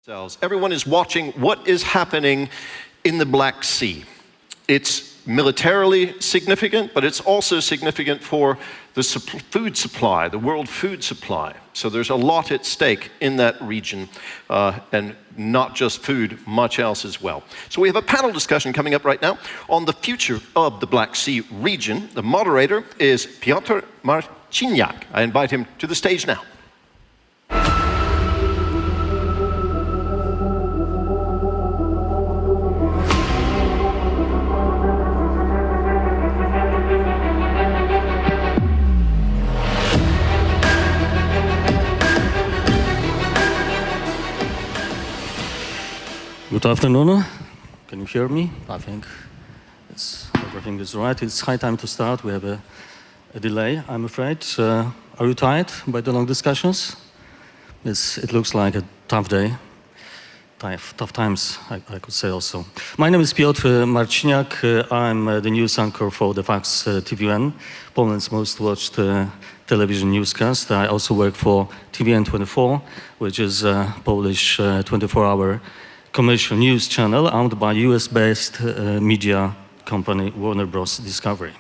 Everyone is watching what is happening in the Black Sea. It's militarily significant, but it's also significant for the food supply, the world food supply. So there's a lot at stake in that region, and not just food, much else as well. So we have a panel discussion coming up right now on the future of the Black Sea region. The moderator is Piotr Marciniak. I invite him to the stage now. Good afternoon. Can you hear me? I think everything is right. It's high time to start. We have a delay, I'm afraid. Are you tired by the long discussions? It looks like a tough day. Tough times, I could say also. My name is Piotr Marciniak. I'm the news anchor for the Fax TVN, Poland's most watched television newscast. I also work for TVN24, which is a Polish 24-hour commercial news channel owned by US-based media company Warner Bros. Discovery.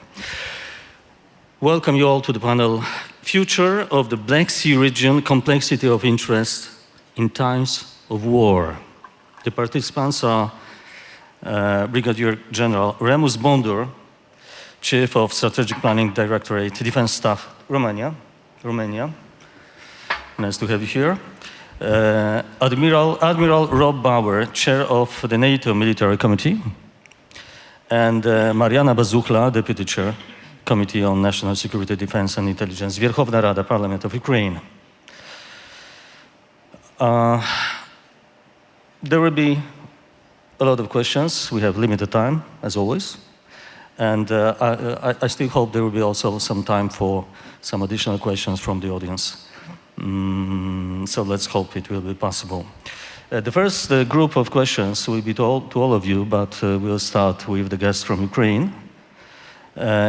Welcome you all to the panel, Future of the Black Sea Region, Complexity of Interest in Times of War. The participants are Brigadier General Remus Bondor, Chief of Strategic Planning Directorate, Defense Staff, Romania. Nice to have you here. Admiral Rob Bauer, Chair of the NATO Military Committee, and Mariana Bezuhla, Deputy Chair, Committee on National Security, Defense and Intelligence, Verkhovna Rada, Parliament of Ukraine. There will be a lot of questions. We have limited time, as always. And I still hope there will be also some time for some additional questions from the audience. So let's hope it will be possible. The first group of questions will be to all of you, but we'll start with the guest from Ukraine.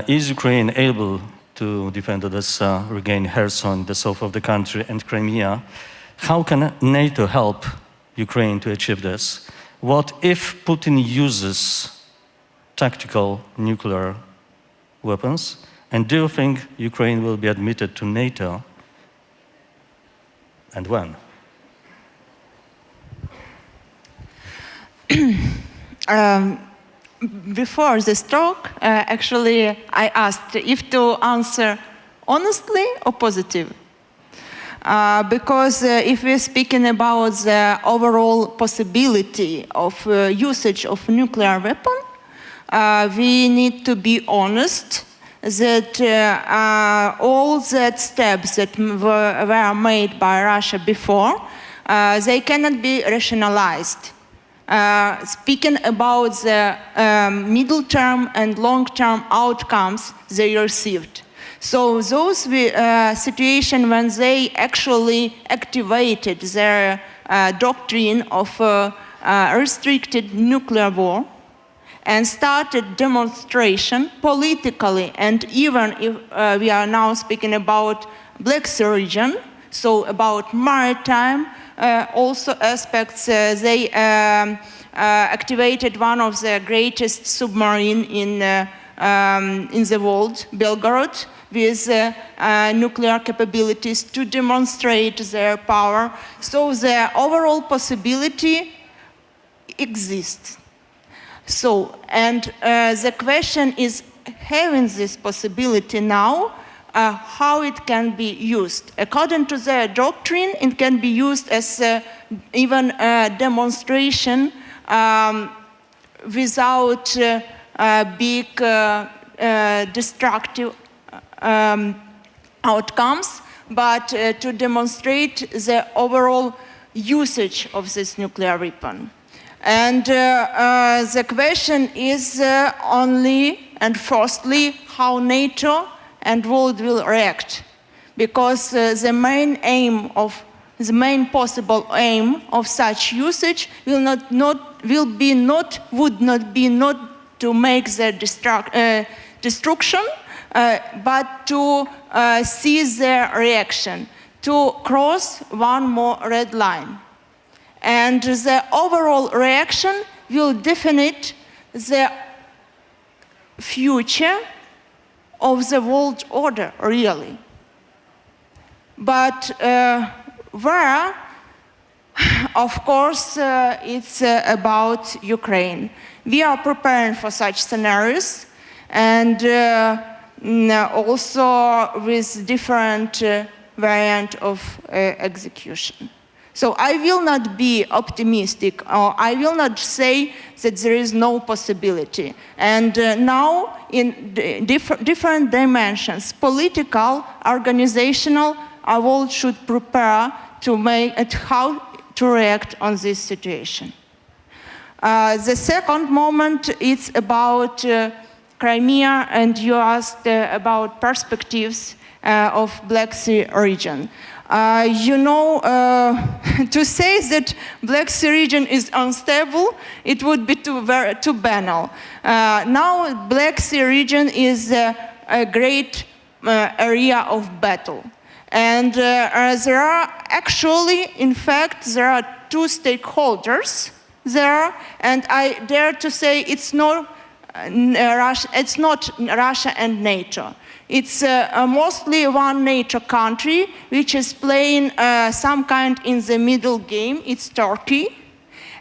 Is Ukraine able to defend Odessa, regain Kherson, the south of the country, and Crimea? How can NATO help Ukraine to achieve this? What if Putin uses tactical nuclear weapons? And do you think Ukraine will be admitted to NATO? And when? Before this talk, actually, I asked if to answer honestly or positive. Because if we're speaking about the overall possibility of usage of nuclear weapon, we need to be honest that all the steps that were made by Russia before, they cannot be rationalized. Speaking about the middle-term and long-term outcomes they received. So those situations when they actually activated their doctrine of restricted nuclear war, and started demonstration politically, and even if we are now speaking about Black Sea region, so about maritime also aspects, they activated one of the greatest submarine in the world, Belgorod, with nuclear capabilities to demonstrate their power. So the overall possibility exists. So, and the question is, having this possibility now, how it can be used. According to their doctrine, it can be used as even a demonstration without big destructive outcomes, but to demonstrate the overall usage of this nuclear weapon. And the question is only and firstly how NATO and world will react, because the main possible aim of such usage would not be to make the destruction, but to see their reaction, to cross one more red line. and the overall reaction will define the future of the world order, really. But where, of course, it's about Ukraine. We are preparing for such scenarios, and also with different variant of execution. So I will not be optimistic, or I will not say that there is no possibility. And now, in different dimensions, political, organizational, our world should prepare to make it how to react on this situation. The second moment, it's about Crimea, and you asked about perspectives of Black Sea region. You know, to say that Black Sea region is unstable, it would be too banal. Now, Black Sea region is a great area of battle. And there are actually, in fact, there are two stakeholders there, and I dare to say it's not Russia and NATO. It's mostly one NATO country which is playing some kind in the middle game. It's Turkey,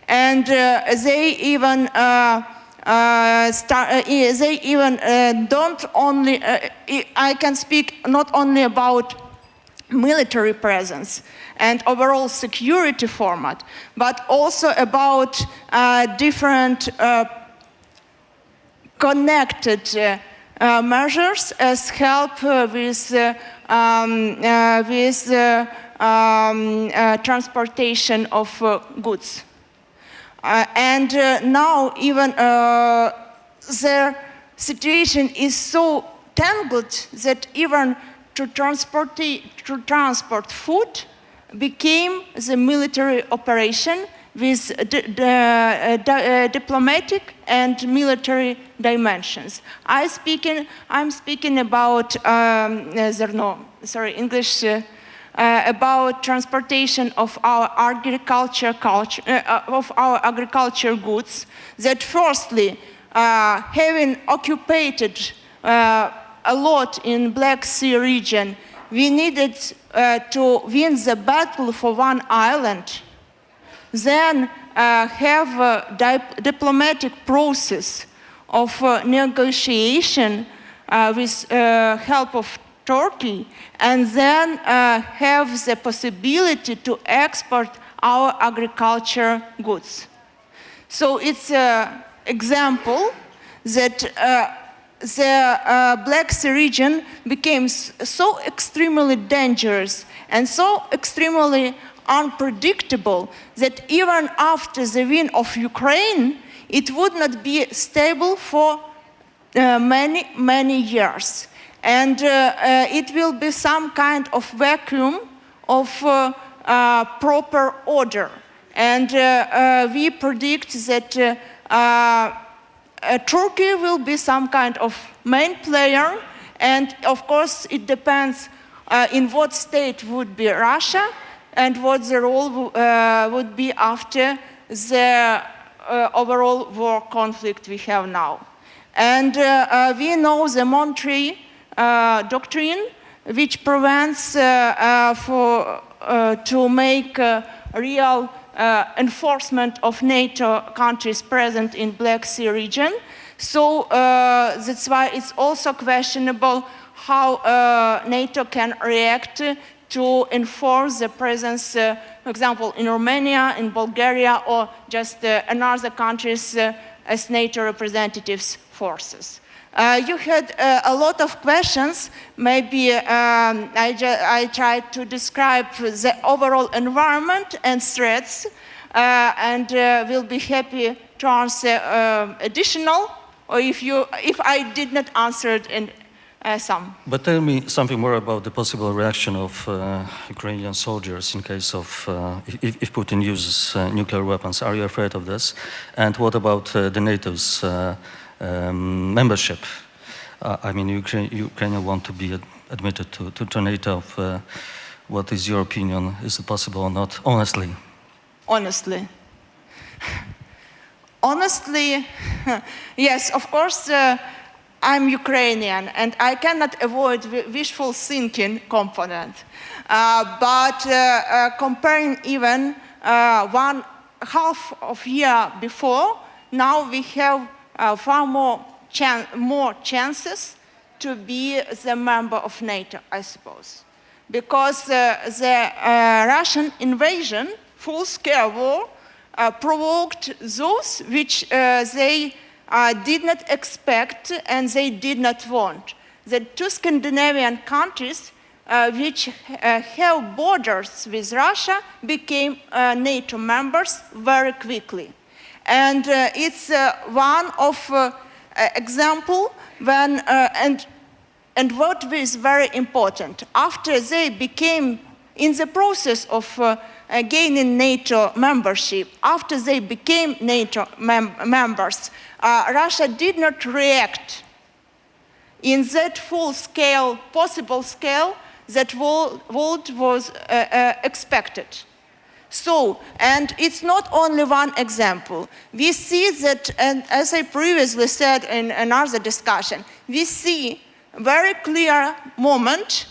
and they even don't only. I can speak not only about military presence and overall security format, but also about different connected measures as help with transportation of goods. And now even their situation is so tangled that even to transport food became the military operation with diplomatic and military dimensions. I'm speaking about about transportation of our agriculture goods. That firstly, having occupied a lot in Black Sea region, we needed to win the battle for one island, then have a diplomatic process of negotiation with help of Turkey, and then have the possibility to export our agriculture goods. So it's an example that the Black Sea region became so extremely dangerous and so extremely unpredictable that even after the win of Ukraine, it would not be stable for many years. And it will be some kind of vacuum of proper order. And we predict that Turkey will be some kind of main player, and of course it depends in what state would be Russia and what the role would be after the overall war conflict we have now. And we know the Monterey doctrine, which prevents to make real enforcement of NATO countries present in Black Sea region. So that's why it's also questionable how NATO can react to enforce the presence, for example, in Romania, in Bulgaria, or just in other countries as NATO representatives forces. You had a lot of questions. Maybe I tried to describe the overall environment and threats, and will be happy to answer additional, or if I did not answer it in some. But tell me something more about the possible reaction of Ukrainian soldiers in case of if Putin uses nuclear weapons. Are you afraid of this? And what about the NATO's membership? I mean, Ukraine want to be admitted to NATO. What is your opinion? Is it possible or not? Honestly. honestly. Honestly, yes, of course, I'm Ukrainian, and I cannot avoid wishful thinking component. But comparing even 1/2 of year before, now we have far more chances to be the member of NATO, I suppose. Because the Russian invasion, full-scale war, provoked those which they did not expect and they did not want. The two Scandinavian countries which have borders with Russia became NATO members very quickly. And it's one of example when, and what is very important, after they became in the process of gaining NATO membership, after they became NATO members, Russia did not react in that full scale, possible scale that world was expected. So, and it's not only one example. We see that, and as I previously said in another discussion, we see very clear moment,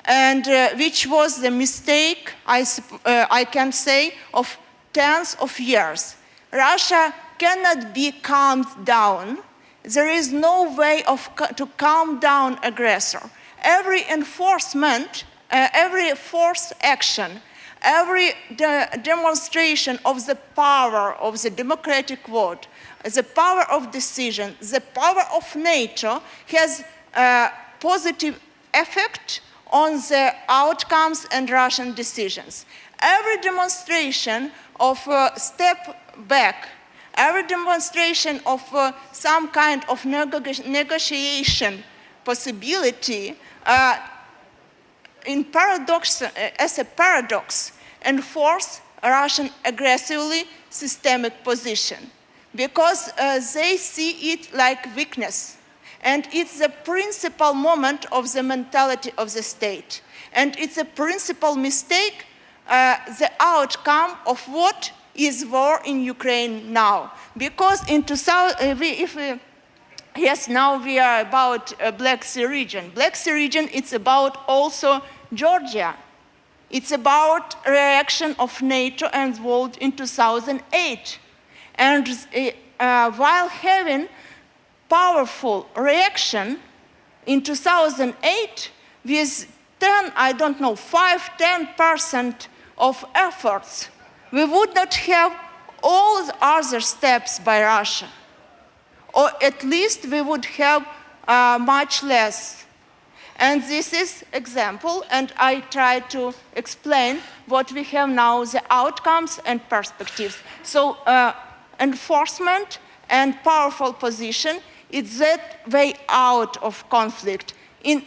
and which was the mistake, I can say, of tens of years. Russia cannot be calmed down. There is no way to calm down aggressor. Every enforcement, every forced action, every demonstration of the power of the democratic vote, the power of decision, the power of NATO has a positive effect on the outcomes and Russian decisions. Every demonstration of a step back, every demonstration of some kind of negotiation possibility as a paradox, enforce Russian aggressively systemic position because they see it like weakness. And it's the principal moment of the mentality of the state. And it's a principal mistake, the outcome of what is war in Ukraine now. Because in 2000, yes, now we are about Black Sea region. Black Sea region, it's about also Georgia. It's about reaction of NATO and world in 2008. And while having powerful reaction in 2008 with 5–10% of efforts, we would not have all the other steps by Russia. Or at least we would have much less. And this is example, and I try to explain what we have now, the outcomes and perspectives. So enforcement and powerful position, it's that way out of conflict. In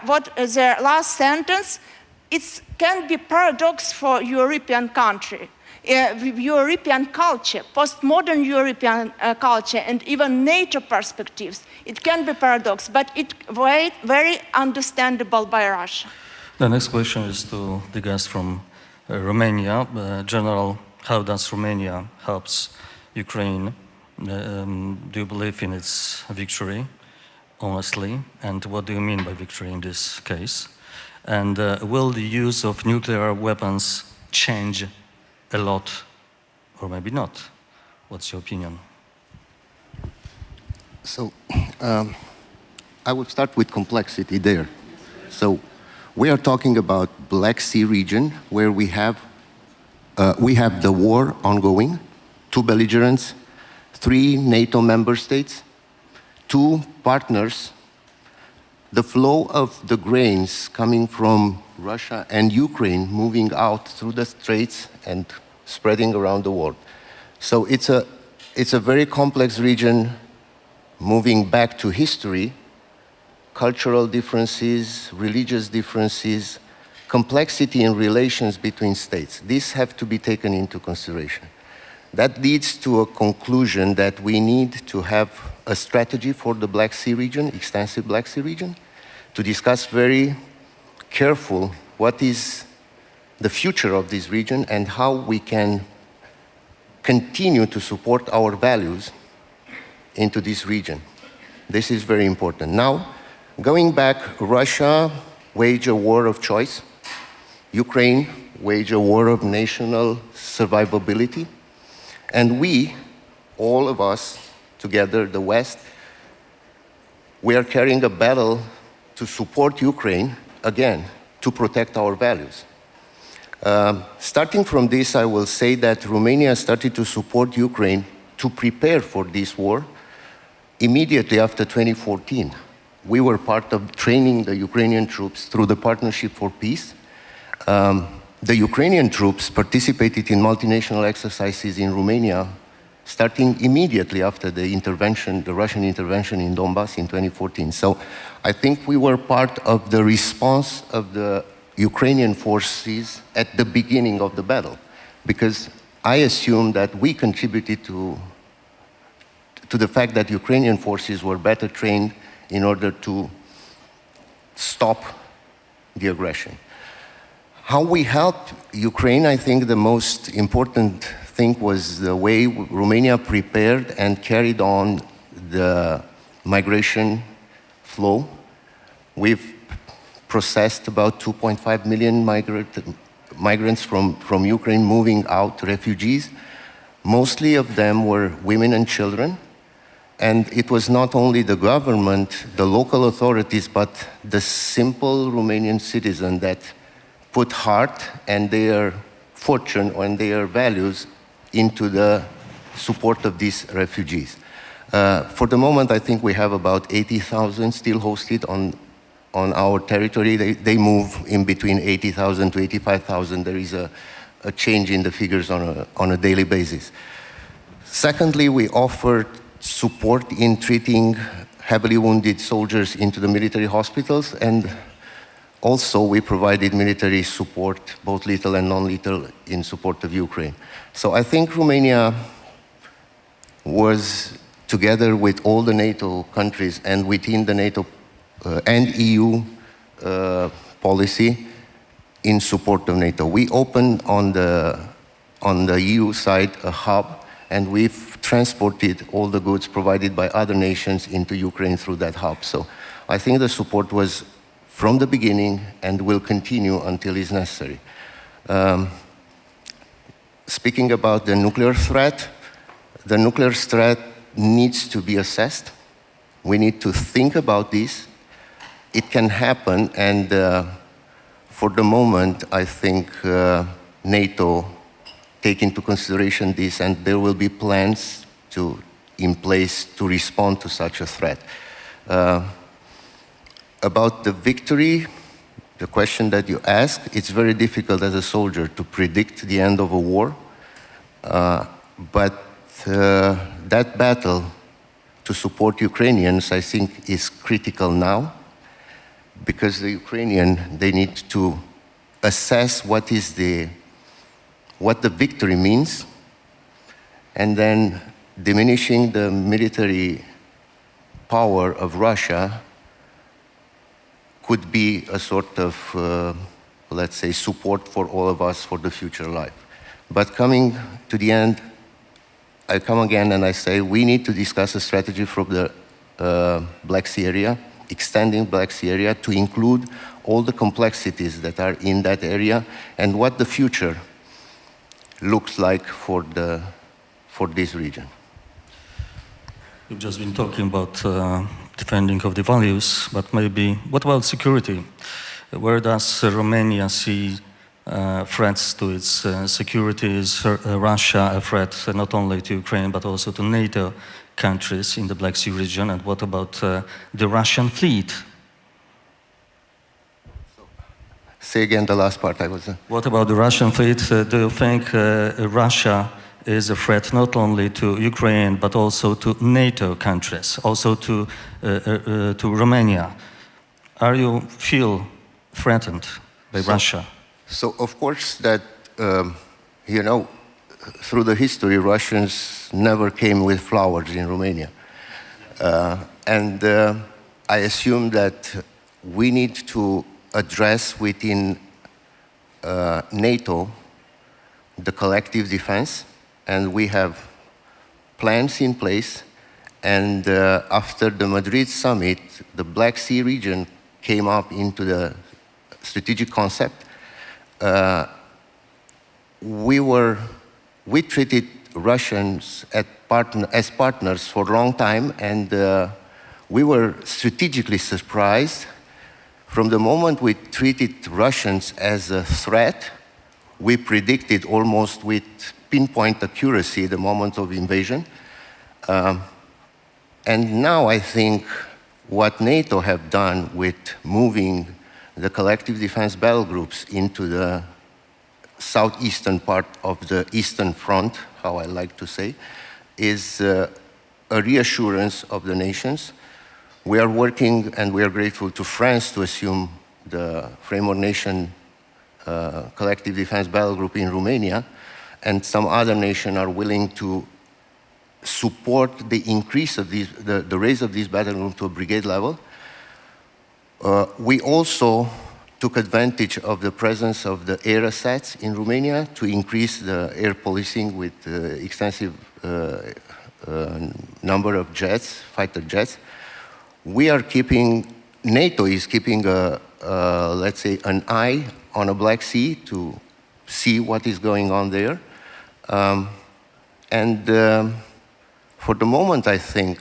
what the last sentence, it can be paradox for European country. European culture, postmodern European culture, and even NATO perspectives. It can be paradox, but it's very understandable by Russia. The next question is to the guest from Romania. General, how does Romania helps Ukraine? Do you believe in its victory, honestly? And what do you mean by victory in this case? And will the use of nuclear weapons change a lot, or maybe not? What's your opinion? So, I would start with complexity there. So, we are talking about Black Sea region, where we have the war ongoing, 2 belligerents, 3 NATO member states, 2 partners. The flow of the grains coming from Russia and Ukraine moving out through the straits and spreading around the world. So it's a very complex region moving back to history, cultural differences, religious differences, complexity in relations between states. These have to be taken into consideration. That leads to a conclusion that we need to have a strategy for the Black Sea region, extensive Black Sea region, to discuss very careful what is the future of this region and how we can continue to support our values into this region. This is very important. Now, going back, Russia waged a war of choice. Ukraine waged a war of national survivability. And we, all of us together, the West, we are carrying a battle to support Ukraine, again, to protect our values. Starting from this, I will say that Romania started to support Ukraine to prepare for this war immediately after 2014. We were part of training the Ukrainian troops through the Partnership for Peace. The Ukrainian troops participated in multinational exercises in Romania starting immediately after the intervention, the Russian intervention in Donbass in 2014. So I think we were part of the response of the Ukrainian forces at the beginning of the battle, because I assume that we contributed to the fact that Ukrainian forces were better trained in order to stop the aggression. How we helped Ukraine, I think the most important thing was the way Romania prepared and carried on the migration flow. We've processed about 2.5 million migrants from Ukraine moving out, refugees. Mostly of them were women and children. And it was not only the government, the local authorities, but the simple Romanian citizen that put heart and their fortune and their values into the support of these refugees. For the moment, I think we have about 80,000 still hosted on our territory. They move in between 80,000 to 85,000. There is a change in the figures on a daily basis. Secondly, we offered support in treating heavily wounded soldiers into the military hospitals, and also we provided military support, both lethal and non-lethal, in support of Ukraine. So I think Romania was, together with all the NATO countries and within the NATO and EU policy, in support of NATO. We opened on the EU side a hub, and we've transported all the goods provided by other nations into Ukraine through that hub. So I think the support was from the beginning and will continue until it's necessary. Speaking about the nuclear threat needs to be assessed. We need to think about this. It can happen, and for the moment, I think NATO take into consideration this, and there will be plans in place to respond to such a threat. About the victory, the question that you asked, it's very difficult as a soldier to predict the end of a war, but that battle to support Ukrainians, I think, is critical now, because the Ukrainian, they need to assess what the victory means, and then diminishing the military power of Russia could be a sort of, let's say, support for all of us for the future life. But coming to the end, I come again and I say we need to discuss a strategy from the Black Sea area, extending Black Sea area to include all the complexities that are in that area and what the future looks like for this region. You've just been talking about defending of the values, but maybe what about security? Where does Romania see threats to its security? Is Russia a threat not only to Ukraine but also to NATO countries in the Black Sea region? And what about the Russian fleet? Say again the last part. What about the Russian fleet? Do you think Russia is a threat not only to Ukraine but also to NATO countries, also to Romania? Are you feel threatened by Russia? So of course that, through the history, Russians never came with flowers in Romania. And I assume that we need to address within NATO the collective defense and we have plans in place. And after the Madrid summit, the Black Sea region came up into the strategic concept. We treated Russians as partners for a long time, and we were strategically surprised. From the moment we treated Russians as a threat, we predicted almost with pinpoint accuracy the moment of invasion. And now I think what NATO have done with moving the collective defense battle groups into the southeastern part of the Eastern Front, how I like to say, is a reassurance of the nations. We are working, and we are grateful to France to assume the framework nation collective defense battle group in Romania, and some other nations are willing to support the increase of the raise of this battle group to a brigade level. We also took advantage of the presence of the air assets in Romania to increase the air policing with extensive number of jets, fighter jets. NATO is keeping let's say, an eye on a Black Sea to see what is going on there. For the moment, I think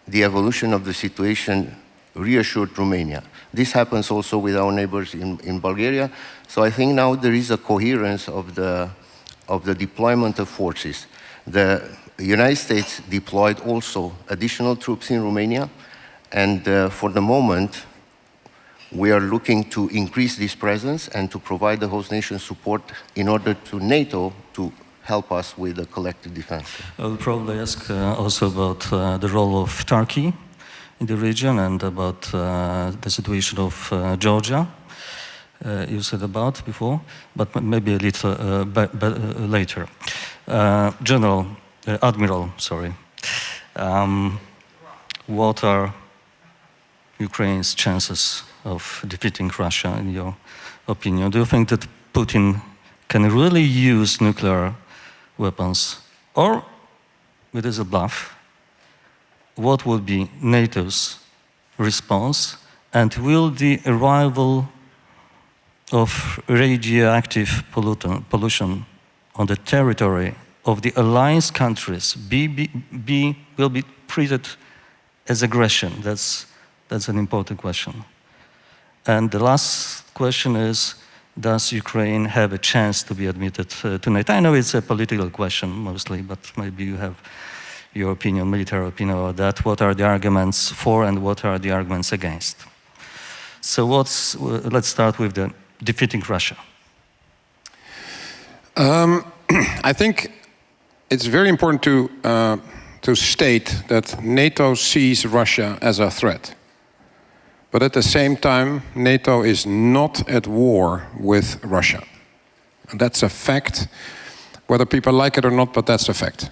the evolution of the situation reassured Romania. This happens also with our neighbors in Bulgaria. So I think now there is a coherence of the deployment of forces. The United States deployed also additional troops in Romania, and for the moment, we are looking to increase this presence and to provide the host nation support in order to NATO to help us with the collective defense. I will probably ask also about the role of Turkey in the region and about the situation of Georgia. You said about before, but maybe a little later. Admiral, sorry. What are Ukraine's chances of defeating Russia, in your opinion? Do you think that Putin can really use nuclear weapons, or it is a bluff? What would be NATO's response, and will the arrival of radioactive pollution on the territory of the alliance countries will be treated as aggression? That's an important question. And the last question is, does Ukraine have a chance to be admitted to NATO? I know it's a political question mostly, but maybe you have your opinion, military opinion about that. What are the arguments for and what are the arguments against? So let's start with the defeating Russia. I think it's very important to state that NATO sees Russia as a threat. But at the same time, NATO is not at war with Russia. And that's a fact, whether people like it or not, but that's a fact.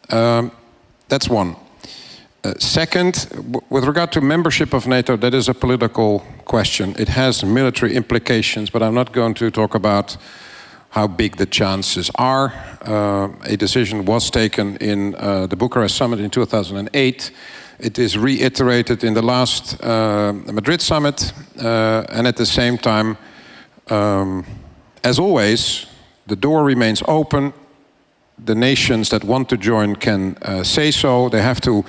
That's one. Second, with regard to membership of NATO, that is a political question. It has military implications, but I'm not going to talk about how big the chances are. A decision was taken in the Bucharest summit in 2008. It is reiterated in the last Madrid summit, and at the same time, as always, the door remains open. The nations that want to join can say so. They have to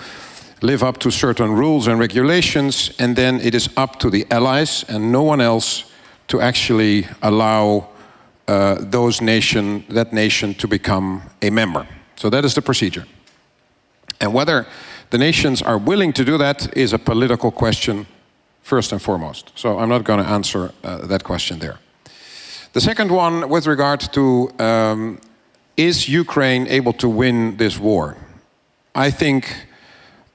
live up to certain rules and regulations, and then it is up to the allies and no one else to actually allow that nation to become a member. So that is the procedure. And whether the nations are willing to do that is a political question, first and foremost. So I'm not going to answer that question there. The second one, with regard to is Ukraine able to win this war? I think,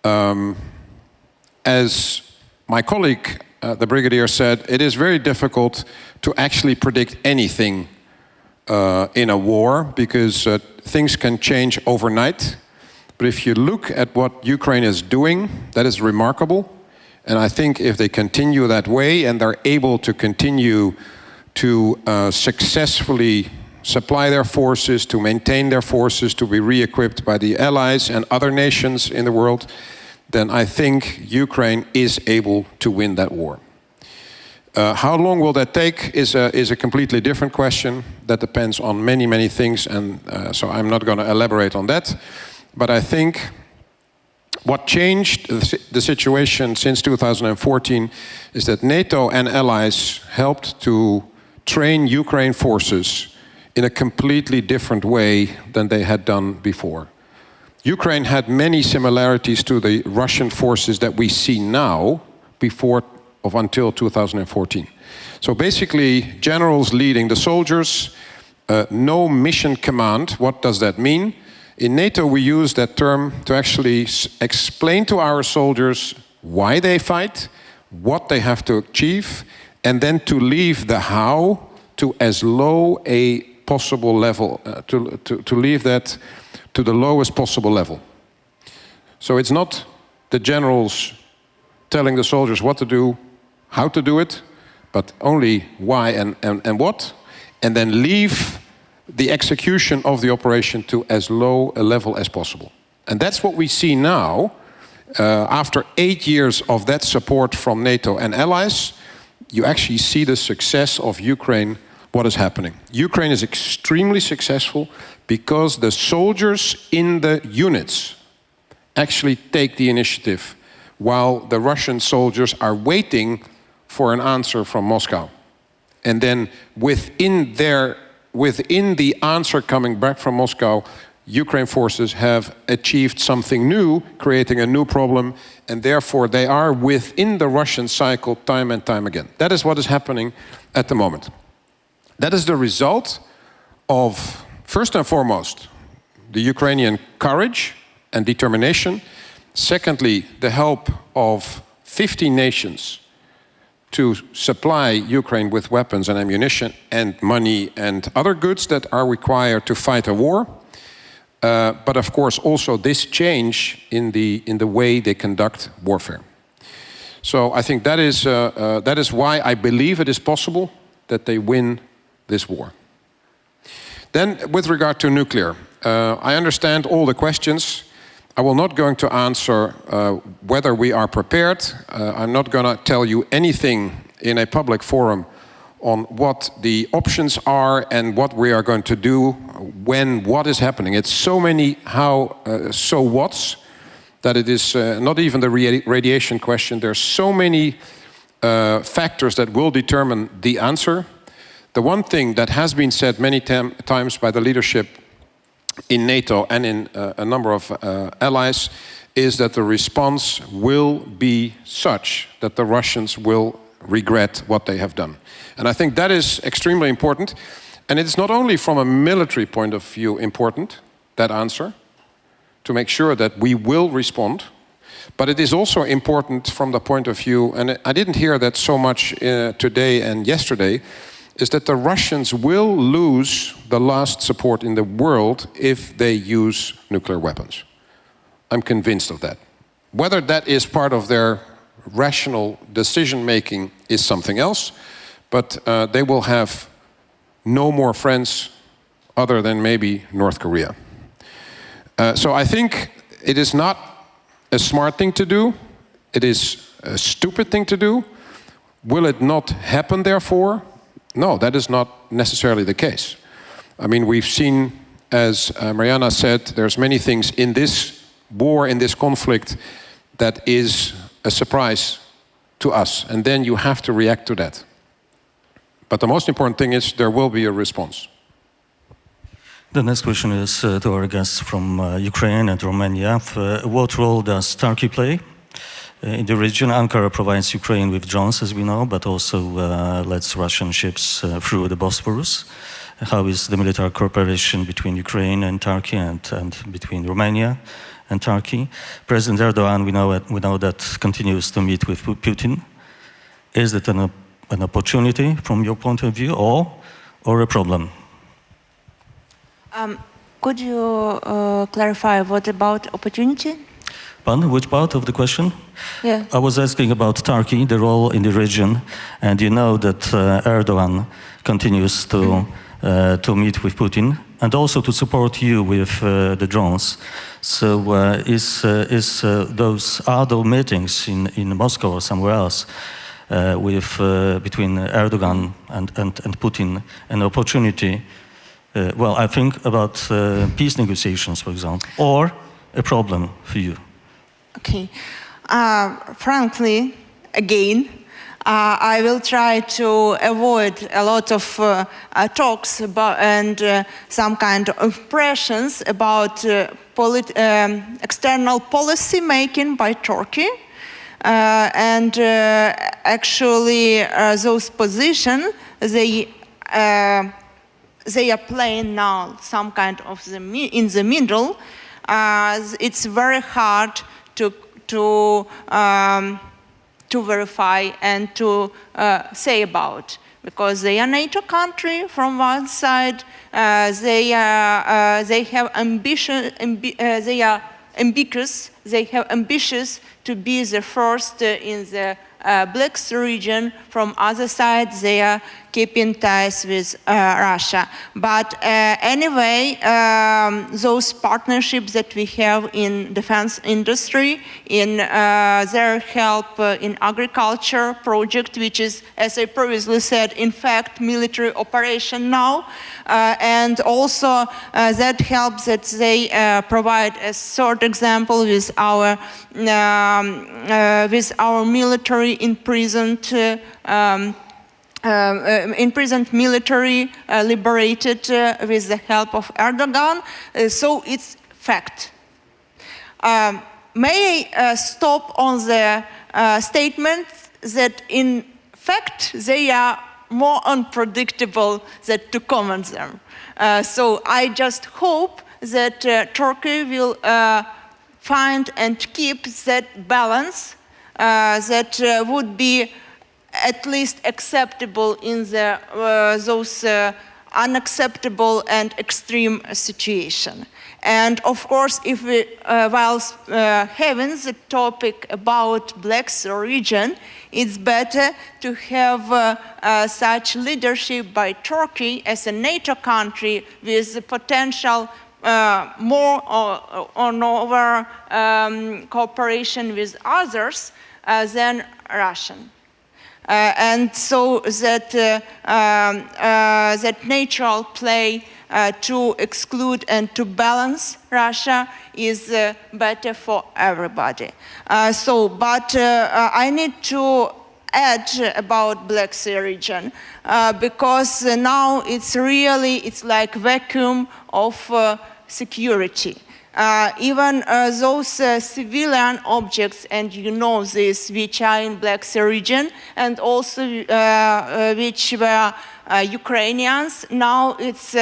as my colleague, the brigadier said, it is very difficult to actually predict anything in a war, because things can change overnight. But if you look at what Ukraine is doing, that is remarkable. And I think if they continue that way and they're able to continue to successfully supply their forces, to maintain their forces, to be re-equipped by the allies and other nations in the world, then I think Ukraine is able to win that war. How long will that take is a completely different question. That depends on many, many things, and so I'm not going to elaborate on that. But I think what changed the situation since 2014 is that NATO and allies helped to train Ukraine forces in a completely different way than they had done before. Ukraine had many similarities to the Russian forces that we see now until 2014. So basically, generals leading the soldiers, no mission command. What does that mean? In NATO, we use that term to actually explain to our soldiers why they fight, what they have to achieve, and then to leave the how to as low a possible level, to leave that to the lowest possible level. So it's not the generals telling the soldiers what to do, how to do it, but only why and what, and then leave the execution of the operation to as low a level as possible. And that's what we see now. After 8 years of that support from NATO and allies, you actually see the success of Ukraine, what is happening. Ukraine is extremely successful because the soldiers in the units actually take the initiative, while the Russian soldiers are waiting for an answer from Moscow. And then within the answer coming back from Moscow, Ukraine forces have achieved something new, creating a new problem, and therefore they are within the Russian cycle time and time again. That is what is happening at the moment. That is the result of, first and foremost, the Ukrainian courage and determination. Secondly, the help of 50 nations to supply Ukraine with weapons and ammunition and money and other goods that are required to fight a war. But of course also this change in the way they conduct warfare. So I think that is why I believe it is possible that they win this war. Then with regard to nuclear, I understand all the questions. I will not going to answer whether we are prepared. I'm not going to tell you anything in a public forum on what the options are and what we are going to do when what is happening. It's so many so whats that it is not even the radiation question. There's so many factors that will determine the answer. The one thing that has been said many times by the leadership in NATO and in a number of allies is that the response will be such that the Russians will regret what they have done. And I think that is extremely important. And it's not only from a military point of view important, that answer, to make sure that we will respond, but it is also important from the point of view, and I didn't hear that so much today and yesterday, is that the Russians will lose the last support in the world if they use nuclear weapons. I'm convinced of that. Whether that is part of their rational decision-making is something else, but they will have no more friends other than maybe North Korea. So I think it is not a smart thing to do. It is a stupid thing to do. Will it not happen, therefore? No, that is not necessarily the case. I mean, we've seen, as Mariana said, there's many things in this war, in this conflict, that is a surprise to us. And then you have to react to that. But the most important thing is there will be a response. The next question is to our guests from Ukraine and Romania. What role does Turkey play in the region? Ankara provides Ukraine with drones, as we know, but also lets Russian ships through the Bosphorus. How is the military cooperation between Ukraine and Turkey and between Romania and Turkey? President Erdogan, we know that continues to meet with Putin. Is it an opportunity from your point of view or a problem? Could you clarify what about opportunity? Pardon? Which part of the question? Yeah. I was asking about Turkey, the role in the region, and you know that Erdogan continues to to meet with Putin and also to support you with the drones. So is those other meetings in Moscow or somewhere else between Erdogan and Putin an opportunity? Well, I think about peace negotiations, for example, or a problem for you. Okay. Frankly, again, I will try to avoid a lot of talks about and some kind of impressions about external policy making by Turkey. Actually, those positions, they are playing now some kind of in the middle. It's very hard to verify and to say about, because they are NATO country from one side. They have ambition. They are ambitious. They have ambitious to be the first in the Black Sea region. From other side, they are keeping ties with Russia. But anyway, those partnerships that we have in defense industry, in their help in agriculture project, which is, as I previously said, in fact, military operation now, and also that helps that they provide a third example with our military imprisoned military liberated with the help of Erdogan. So it's fact. May I stop on the statement that in fact they are more unpredictable than to comment them. So I just hope that Turkey will find and keep that balance that would be at least acceptable in the, those unacceptable and extreme situation. And of course, if we, while having the topic about Black Sea region, it's better to have such leadership by Turkey as a NATO country with the potential more on over cooperation with others than Russian. And so that that natural play to exclude and to balance Russia is better for everybody. But I need to add about Black Sea region because now it's like vacuum of security. Even those civilian objects, and you know this, which are in Black Sea region, and also which were Ukrainians, now it's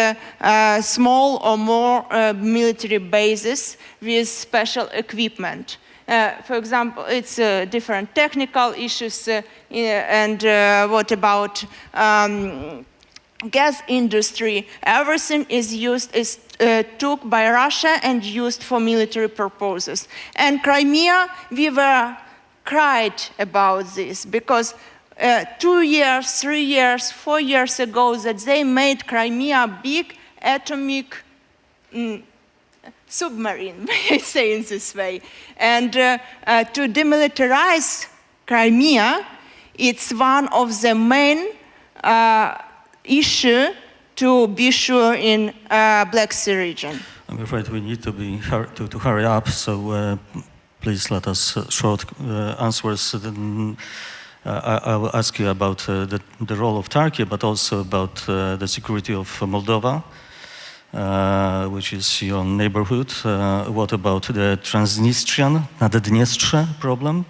small or more military bases with special equipment. For example, it's different technical issues, and what about gas industry? Everything is took by Russia and used for military purposes. And Crimea, we were cried about this because 2 years, 3 years, 4 years ago that they made Crimea big atomic submarine, may I say in this way. And to demilitarize Crimea, it's one of the main issue to be sure in Black Sea region. I'm afraid we need to hurry up, so please let us short answers. Then I will ask you about the role of Turkey, but also about the security of Moldova, which is your neighborhood. What about the Transnistrian, Naddniestrze problem?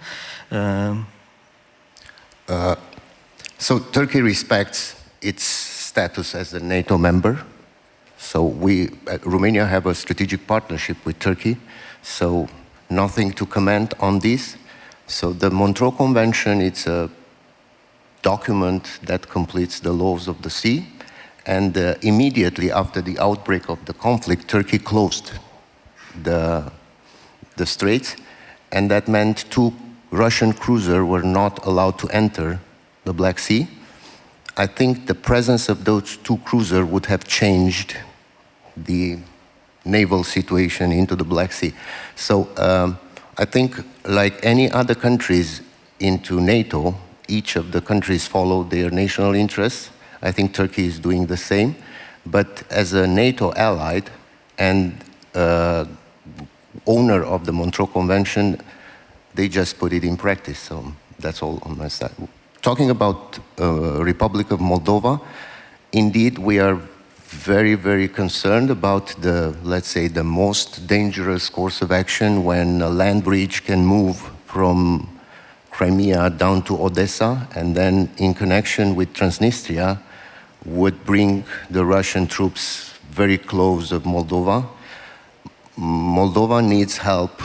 So Turkey respects its status as a NATO member. So we, Romania, have a strategic partnership with Turkey. So nothing to comment on this. So the Montreux Convention, it's a document that completes the laws of the sea. And immediately after the outbreak of the conflict, Turkey closed the straits. And that meant 2 Russian cruisers were not allowed to enter the Black Sea. I think the presence of those two cruisers would have changed the naval situation into the Black Sea. So I think like any other countries into NATO, each of the countries follow their national interests. I think Turkey is doing the same. But as a NATO ally and owner of the Montreux Convention, they just put it in practice. So that's all on my side. Talking about Republic of Moldova, indeed we are very, very concerned about the, let's say, the most dangerous course of action when a land bridge can move from Crimea down to Odessa, and then in connection with Transnistria would bring the Russian troops very close of Moldova. Moldova needs help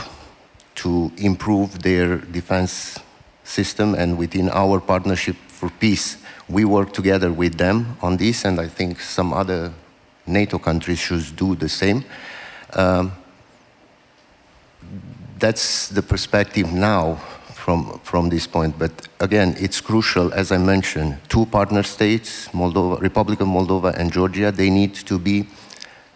to improve their defense system, and within our Partnership for Peace, we work together with them on this, and I think some other NATO countries should do the same. That's the perspective now from this point, but again, it's crucial, as I mentioned, two partner states, Republic of Moldova and Georgia, they need to be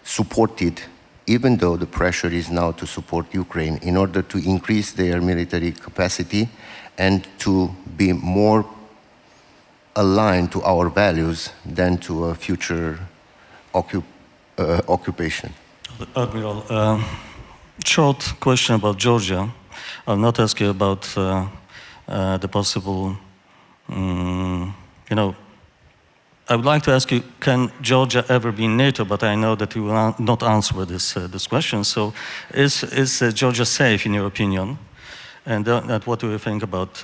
supported, even though the pressure is now to support Ukraine, in order to increase their military capacity and to be more aligned to our values than to a future occupation. Admiral, short question about Georgia. I'll not ask you about the possible, I would like to ask you, can Georgia ever be in NATO? But I know that you will not answer this question. So is Georgia safe, in your opinion? And what do you think about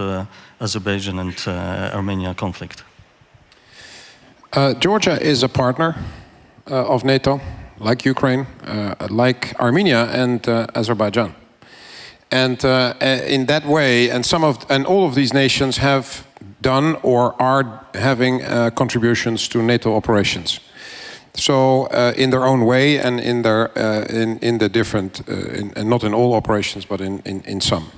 Azerbaijan and Armenia conflict? Georgia is a partner of NATO, like Ukraine, like Armenia and Azerbaijan. And in that way, and all of these nations have done or are having contributions to NATO operations. So in their own way, and in the different, and not in all operations, but in some.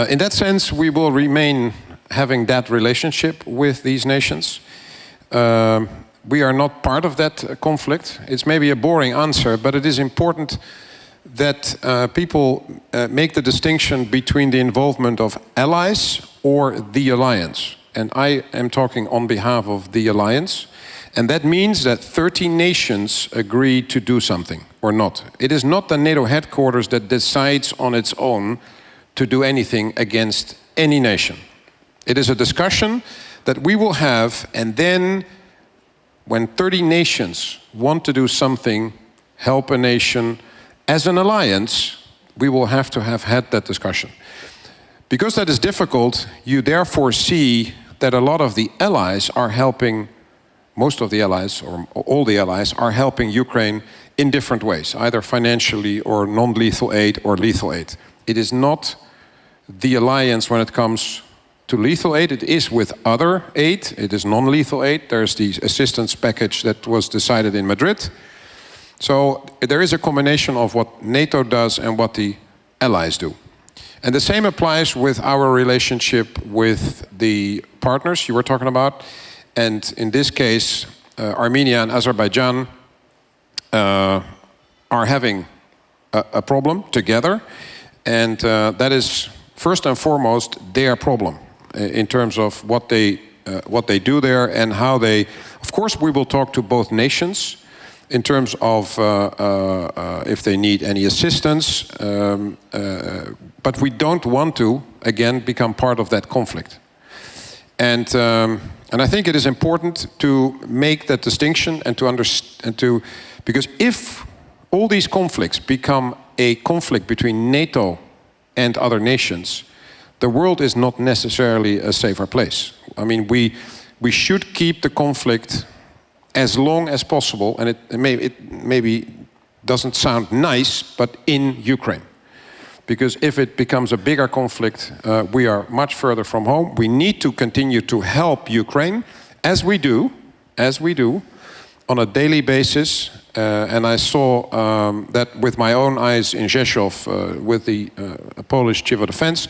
In that sense, we will remain having that relationship with these nations. We are not part of that conflict. It's maybe a boring answer, but it is important that people make the distinction between the involvement of allies or the alliance. And I am talking on behalf of the alliance. And that means that 13 nations agree to do something or not. It is not the NATO headquarters that decides on its own to do anything against any nation. It is a discussion that we will have, and then when 30 nations want to do something, help a nation, as an alliance, we will have to have had that discussion. Because that is difficult, you therefore see that a lot of the allies are helping, most of the allies, or all the allies, are helping Ukraine in different ways, either financially or non-lethal aid or lethal aid. It is not the alliance when it comes to lethal aid. It is with other aid. It is non-lethal aid. There's the assistance package that was decided in Madrid. So there is a combination of what NATO does and what the allies do. And the same applies with our relationship with the partners you were talking about. And in this case, Armenia and Azerbaijan are having a problem together. And that is first and foremost their problem in terms of what they do there and how they... Of course, we will talk to both nations in terms of if they need any assistance, but we don't want to, again, become part of that conflict. And I think it is important to make that distinction and to understand, because if all these conflicts become a conflict between NATO and other nations, the world is not necessarily a safer place. I mean, we should keep the conflict as long as possible, and it maybe doesn't sound nice, but in Ukraine. Because if it becomes a bigger conflict, we are much further from home. We need to continue to help Ukraine, as we do, on a daily basis. And I saw that with my own eyes in Rzeszów with the Polish Chief of Defense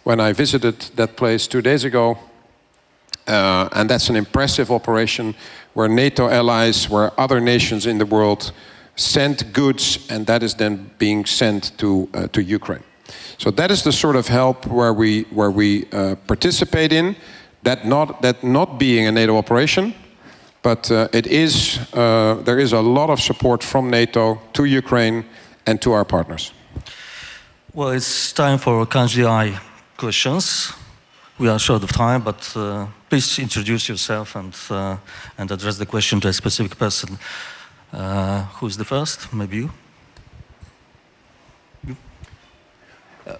when I visited that place 2 days ago. And that's an impressive operation where NATO allies, where other nations in the world send goods, and that is then being sent to Ukraine. So that is the sort of help where we participate in, that not being a NATO operation, but there is a lot of support from NATO to Ukraine and to our partners. Well, it's time for catch the eye questions. We are short of time, but please introduce yourself and address the question to a specific person. Who's the first? Maybe you?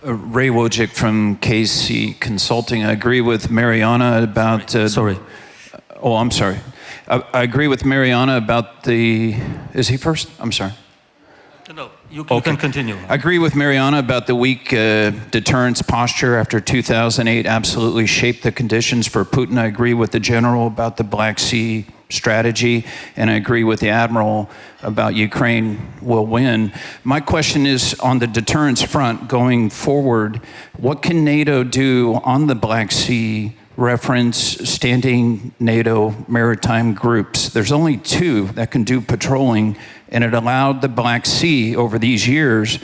Ray Wojcik from KC Consulting. I agree with Mariana about... Sorry. Oh, I'm sorry. I agree with Mariana about the... Is he first? I'm sorry. No, you can continue. I agree with Mariana about the weak deterrence posture after 2008 absolutely shaped the conditions for Putin. I agree with the general about the Black Sea strategy, and I agree with the admiral about Ukraine will win. My question is on the deterrence front going forward, what can NATO do on the Black Sea reference standing NATO maritime groups? There's only 2 that can do patrolling, and it allowed the Black Sea over these years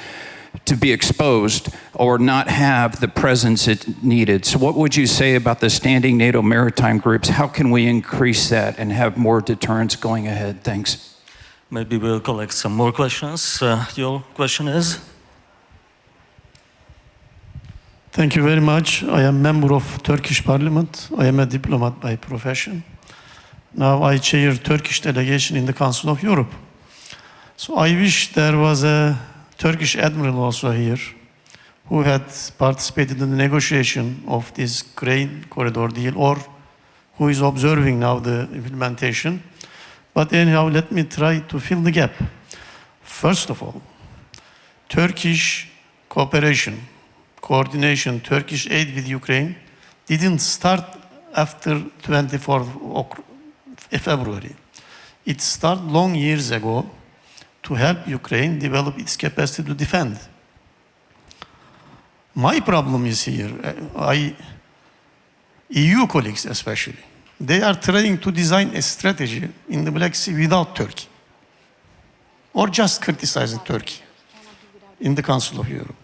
to be exposed or not have the presence it needed. So what would you say about the standing NATO maritime groups? How can we increase that and have more deterrence going ahead? Thanks. Maybe we'll collect some more questions. Your question is? Thank you very much. I am a member of Turkish Parliament. I am a diplomat by profession. Now I chair Turkish delegation in the Council of Europe. So I wish there was a Turkish admiral also here who had participated in the negotiation of this grain corridor deal, or who is observing now the implementation. But anyhow, let me try to fill the gap. First of all, Turkish cooperation, coordination, Turkish aid with Ukraine didn't start after 24th February. It started long years ago to help Ukraine develop its capacity to defend. My problem is here, EU colleagues especially, they are trying to design a strategy in the Black Sea without Turkey, or just criticizing Turkey in the Council of Europe.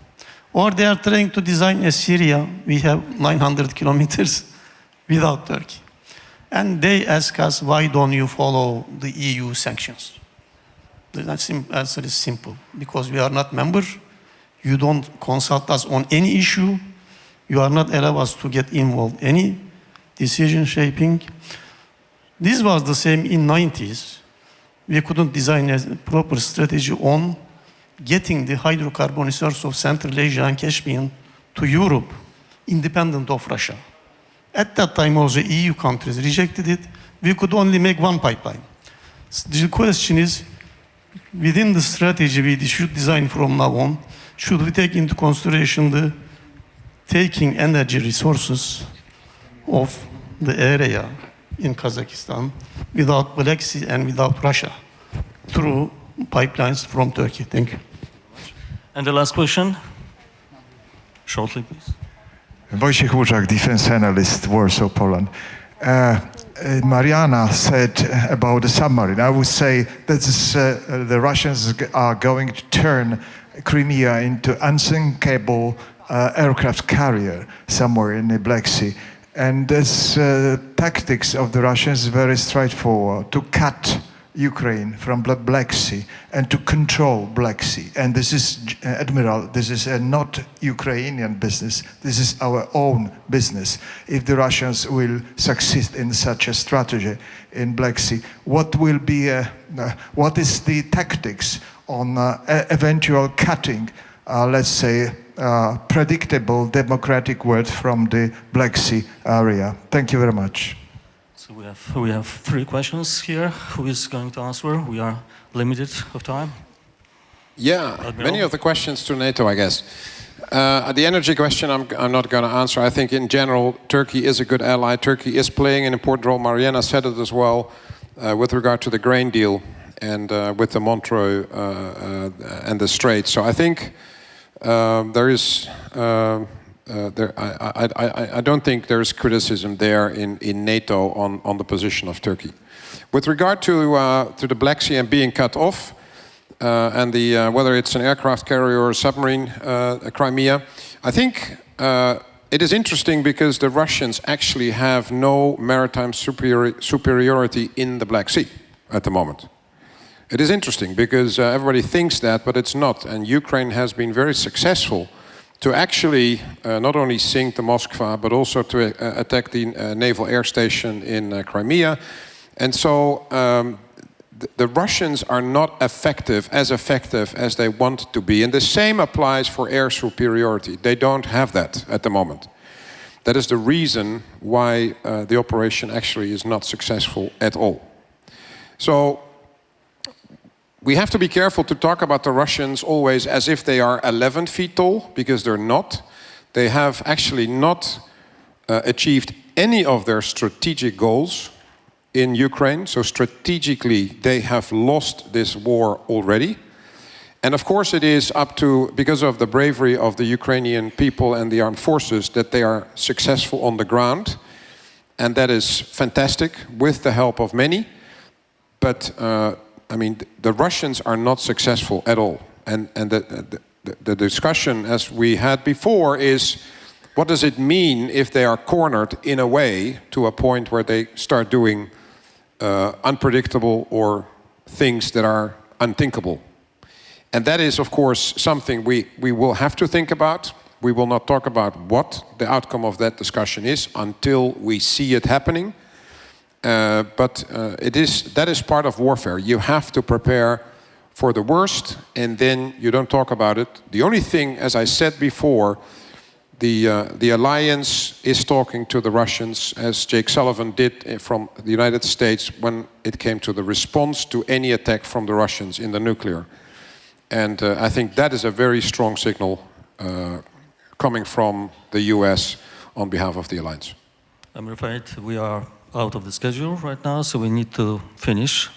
Or they are trying to design a Syria, we have 900 kilometers, without Turkey. And they ask us, why don't you follow the EU sanctions? The answer is simple, because we are not members. You don't consult us on any issue. You are not allowed us to get involved in any decision shaping. This was the same in 90s. We couldn't design a proper strategy on getting the hydrocarbon resource of Central Asia and Caspian to Europe, independent of Russia. At that time also EU countries rejected it. We could only make one pipeline. The question is, within the strategy we should design from now on, should we take into consideration the taking energy resources of the area in Kazakhstan without Black Sea and without Russia through pipelines from Turkey? Thank you. And the last question, shortly please. Wojciech Łuczak, defense analyst, Warsaw, Poland. Mariana said about the submarine. I would say that the Russians are going to turn Crimea into unsinkable aircraft carrier somewhere in the Black Sea. And this tactics of the Russians is very straightforward, to cut Ukraine from Black Sea and to control Black Sea. And this is, Admiral, this is not Ukrainian business. This is our own business. If the Russians will succeed in such a strategy in Black Sea, what will be, what is the tactics on eventual cutting, let's say, predictable democratic world from the Black Sea area? Thank you very much. So we have 3 questions here. Who is going to answer? We are limited of time. Yeah, many of the questions to NATO, I guess. The energy question I'm not going to answer. I think in general, Turkey is a good ally. Turkey is playing an important role. Mariana said it as well with regard to the grain deal and with the Montreux and the Strait. So I think there is I don't think there's criticism there in NATO on the position of Turkey. With regard to the Black Sea and being cut off, and whether it's an aircraft carrier or a submarine, Crimea, I think it is interesting because the Russians actually have no maritime superiority in the Black Sea at the moment. It is interesting because everybody thinks that, but it's not. And Ukraine has been very successful to actually not only sink the Moskva, but also to attack the naval air station in Crimea. And so the Russians are not effective as they want to be. And the same applies for air superiority. They don't have that at the moment. That is the reason why the operation actually is not successful at all. So we have to be careful to talk about the Russians always as if they are 11 feet tall, because they're not. They have actually not achieved any of their strategic goals in Ukraine. So strategically, they have lost this war already. And of course it is up to, because of the bravery of the Ukrainian people and the armed forces, that they are successful on the ground. And that is fantastic, with the help of many. But I mean, the Russians are not successful at all. And the discussion, as we had before, is what does it mean if they are cornered in a way to a point where they start doing unpredictable or things that are unthinkable? And that is, of course, something we will have to think about. We will not talk about what the outcome of that discussion is until we see it happening. But that is part of warfare. You have to prepare for the worst, and then you don't talk about it. The only thing, as I said before, the alliance is talking to the Russians, as Jake Sullivan did from the United States when it came to the response to any attack from the Russians in the nuclear. And I think that is a very strong signal coming from the US on behalf of the alliance. I'm afraid we are out of the schedule right now, so we need to finish.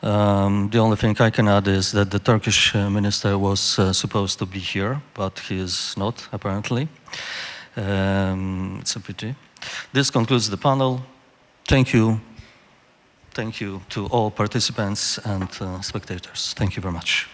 The only thing I can add is that the Turkish minister was supposed to be here, but he is not, apparently. It's a pity. This concludes the panel. Thank you. Thank you to all participants and spectators. Thank you very much.